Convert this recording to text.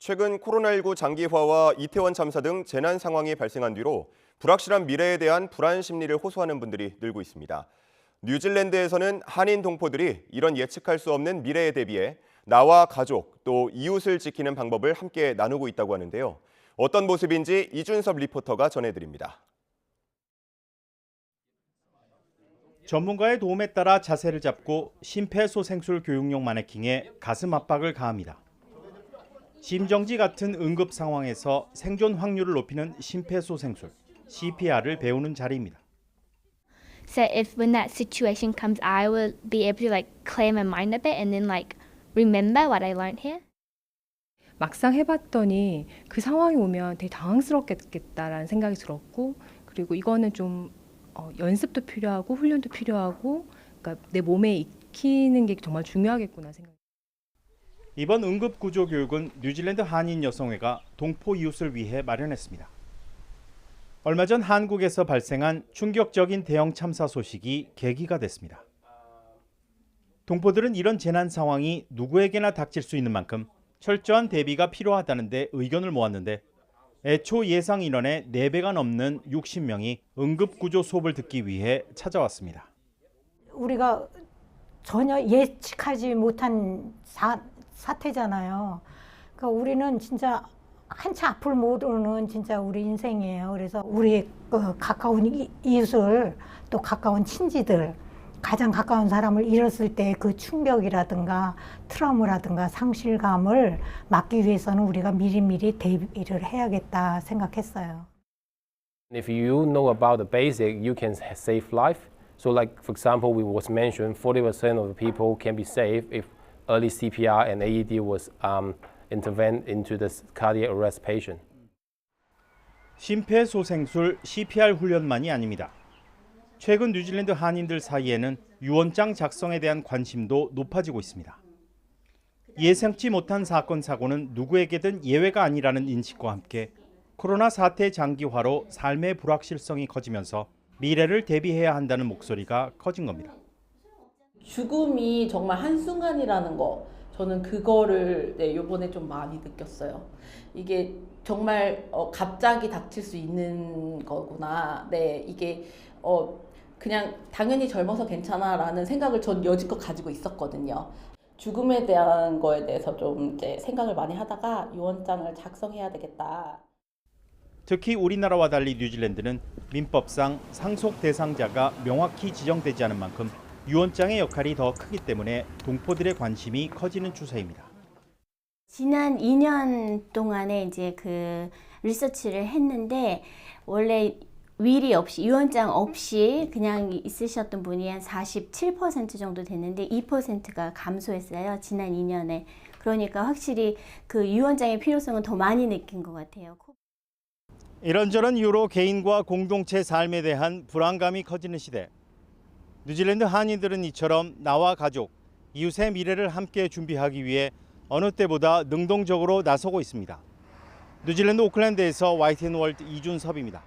최근 코로나19 장기화와 이태원 참사 등 재난 상황이 발생한 뒤로 불확실한 미래에 대한 불안 심리를 호소하는 분들이 늘고 있습니다. 뉴질랜드에서는 한인 동포들이 이런 예측할 수 없는 미래에 대비해 나와 가족 또 이웃을 지키는 방법을 함께 나누고 있다고 하는데요. 어떤 모습인지 이준섭 리포터가 전해드립니다. 전문가의 도움에 따라 자세를 잡고 심폐소생술 교육용 마네킹에 가슴 압박을 가합니다. 심정지 같은 응급 상황에서 생존 확률을 높이는 심폐소생술, CPR을 배우는 자리입니다. So if when that situation comes, I will be able to clear my mind a bit and then remember what I learned here. 막상 해봤더니 그 상황이 오면 되게 당황스럽겠다라는 생각이 들었고, 그리고 이거는 좀 연습도 필요하고 훈련도 필요하고, 그러니까 내 몸에 익히는 게 정말 중요하겠구나 생각. 이번 응급구조 교육은 뉴질랜드 한인 여성회가 동포 이웃을 위해 마련했습니다. 얼마 전 한국에서 발생한 충격적인 대형 참사 소식이 계기가 됐습니다. 동포들은 이런 재난 상황이 누구에게나 닥칠 수 있는 만큼 철저한 대비가 필요하다는데 의견을 모았는데 애초 예상 인원의 4배가 넘는 60명이 응급구조 수업을 듣기 위해 찾아왔습니다. 우리가 전혀 예측하지 못한 사태잖아요. 그러니까 우리는 진짜 한치 앞을 모르는 진짜 우리 인생이에요. 그래서 우리 가까운 이웃을 또 가까운 친지들, 가장 가까운 사람을 잃었을 때 그 충격이라든가 트라우마라든가 상실감을 막기 위해서는 우리가 미리미리 대비를 해야겠다 생각했어요. If you know about the basic, you can save life. So for example, we was mentioned 40% of the people can be saved if early CPR and AED was intervened into the cardiac arrest patient. 심폐소생술 CPR 훈련만이 아닙니다. 최근 뉴질랜드 한인들 사이에는 유언장 작성에 대한 관심도 높아지고 있습니다. 예상치 못한 사건 사고는 누구에게든 예외가 아니라는 인식과 함께 코로나 사태 장기화로 삶의 불확실성이 커지면서 미래를 대비해야 한다는 목소리가 커진 겁니다. 죽음이 정말 한순간이라는 거, 저는 그거를 이번에 좀 많이 느꼈어요. 이게 정말 갑자기 닥칠 수 있는 거구나. 이게 그냥 당연히 젊어서 괜찮아라는 생각을 전 여지껏 가지고 있었거든요. 죽음에 대한 거에 대해서 좀 이제 생각을 많이 하다가 유언장을 작성해야 되겠다. 특히 우리나라와 달리 뉴질랜드는 민법상 상속 대상자가 명확히 지정되지 않은 만큼 유언장의 역할이 더 크기 때문에 동포들의 관심이 커지는 추세입니다. 지난 2년 동안에 이제 리서치를 했는데 원래 위리 없이 유언장 없이 그냥 있으셨던 분이 한 47% 정도 됐는데 2%가 감소했어요. 지난 2년에. 그러니까 확실히 그 유언장의 필요성은 더 많이 느낀 것 같아요. 이런저런 이유로 개인과 공동체 삶에 대한 불안감이 커지는 시대. 뉴질랜드 한인들은 이처럼 나와 가족, 이웃의 미래를 함께 준비하기 위해 어느 때보다 능동적으로 나서고 있습니다. 뉴질랜드 오클랜드에서 YTN 월드 이준섭입니다.